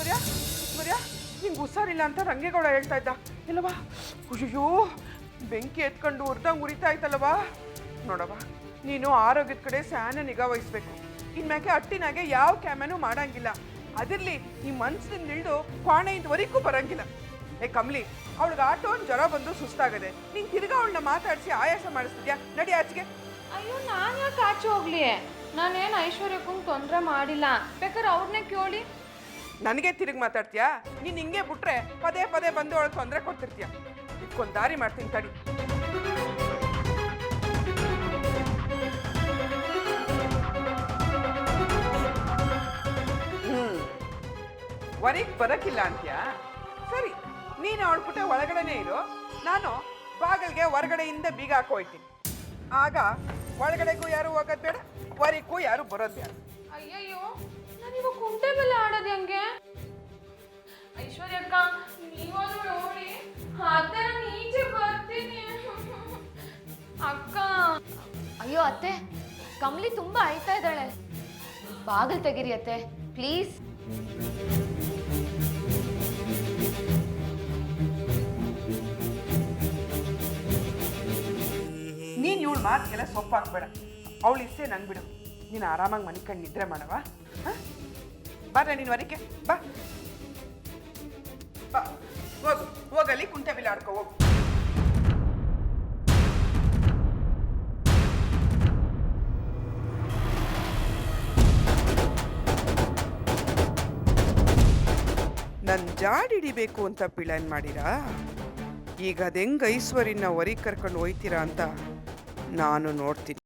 ಐಶ್ವರ್ಯ ಐಶ್ವರ್ಯ ನಿಂಗೆ ಹುಷಾರಿಲ್ಲ ಅಂತ ರಂಗೇಗೌಡ ಹೇಳ್ತಾ ಇದ್ದ ಇಲ್ಲವಾ? ಅಯ್ಯೋ ಬೆಂಕಿ ಎತ್ಕೊಂಡು ಉರ್ದಂಗೆ ಉರಿತಾ ಇತ್ತಲ್ಲವಾ? ನೋಡವ, ನೀನು ಆರೋಗ್ಯದ ಕಡೆ ಸ್ಯಾನ ನಿಗಾ ವಹಿಸ್ಬೇಕು. ಇನ್ಮ್ಯಾಕೆ ಅಟ್ಟಿನಾಗೆ ಯಾವ ಕ್ಯಾಮೆನೂ ಮಾಡಂಗಿಲ್ಲ. ಅದಿರ್ಲಿ, ಈ ಮನ್ಸಿನಿಂದ ಇಳಿದು ಕ್ವಾಣೆಯಿಂದವರೆಗೂ ಬರಂಗಿಲ್ಲ. ಏ ಕಮ್ಲಿ, ಅವಳಿಗೆ ಆಟೋ ಜ್ವರ ಬಂದು ಸುಸ್ತಾಗದೆ. ನೀನು ತಿರ್ಗಾ ಅವಳನ್ನ ಮಾತಾಡಿಸಿ ಆಯಾಸ ಮಾಡಿಸ್ತಿದ್ಯಾ? ನಡಿ ಆಚೆಗೆ. ಅಯ್ಯೋ ನಾನು ಯಾಕೆ ಆಚೆ ಹೋಗ್ಲಿ? ನಾನೇನು ಐಶ್ವರ್ಯಕ್ಕಂಗೆ ತೊಂದರೆ ಮಾಡಿಲ್ಲ. ಬೇಕಾದ್ರೆ ಅವ್ರನ್ನೇ ಕೇಳಿ. ನನಗೆ ತಿರುಗಿ ಮಾತಾಡ್ತೀಯಾ? ನೀನು ಹಿಂಗೆ ಬಿಟ್ರೆ ಪದೇ ಪದೇ ಬಂದು ಅವಳು ತೊಂದರೆ ಕೊಡ್ತಿರ್ತೀಯ. ಇದಕ್ಕೊಂದು ದಾರಿ ಮಾಡ್ತೀನಿ ತಡಿ. ಹೊರಗೆ ಬರಕ್ಕಿಲ್ಲ ಅಂತ್ಯಾ? ಸರಿ, ನೀನು ಅವಳ ಪುಟ್ಟ ಒಳಗಡೆನೇ ಇರು. ನಾನು ಬಾಗಿಲಿಗೆ ಹೊರಗಡೆಯಿಂದ ಬೀಗ ಹಾಕೋಯ್ತೀನಿ. ಆಗ ಒಳಗಡೆಗೂ ಯಾರು ಹೋಗೋದು ಬೇಡ, ಹೊರಗೂ ಯಾರು ಬರೋದು ಬೇಡ. ಅಯ್ಯಯ್ಯೋ, ನಾನಿವಾಗ ಕುಂಟೆ ಬೆಲ್ಲ ಆಡೋದು ಹೆಂಗೆ? ಐಶ್ವರ್ಯಕ್ಕ, ನೀವಾದ್ರೂ ನೋಡಿ. ಅತ್ತೆ, ನಾನು ಈಚೆ ಬರ್ತೀನಿ. ಅಕ್ಕ. ಅಯ್ಯೋ ಅತ್ತೆ, ಕಮಲಿ ತುಂಬಾ ಅಳ್ತಾ ಇದ್ದಾಳೆ. ಬಾಗಿಲು ತೆಗೀರಿ ಅತ್ತೆ, ಪ್ಲೀಸ್. ನೀನು ಇವಳು ಮಾತಿಗೆಲ್ಲ ಸೊಪ್ಪು ಹಾಕ್ಬೇಡ. ಅವಳು ಇಷ್ಟೇ ನಂಗೆ ಬಿಡು. ನೀನು ಆರಾಮಾಗಿ ಮನೆ ಕಣ್ಣು ನಿದ್ರೆ ಮಾಡವ. ಹಾಂ, ಬರ್ರೆ ನೀನು ವರಕ್ಕೆ ಬಾ ಬಾ. ಹೋಗು, ಹೋಗಲ್ಲಿ ಕುಂಟೆ ಬಿಲ್ ಆಡ್ಕೊ ಹೋಗು. ನನ್ನ ಜಾಡಿಡಿಬೇಕು ಅಂತ ಪ್ಲಾನ್ ಮಾಡಿರಾ? ಈಗ ಅದು ಹೆಂಗೆ ಐಶ್ವರ್ಯನ ಹೊರಗೆ ಕರ್ಕೊಂಡು ಹೋಯ್ತೀರಾ ಅಂತ ನಾನು ನೋಡ್ತೀನಿ.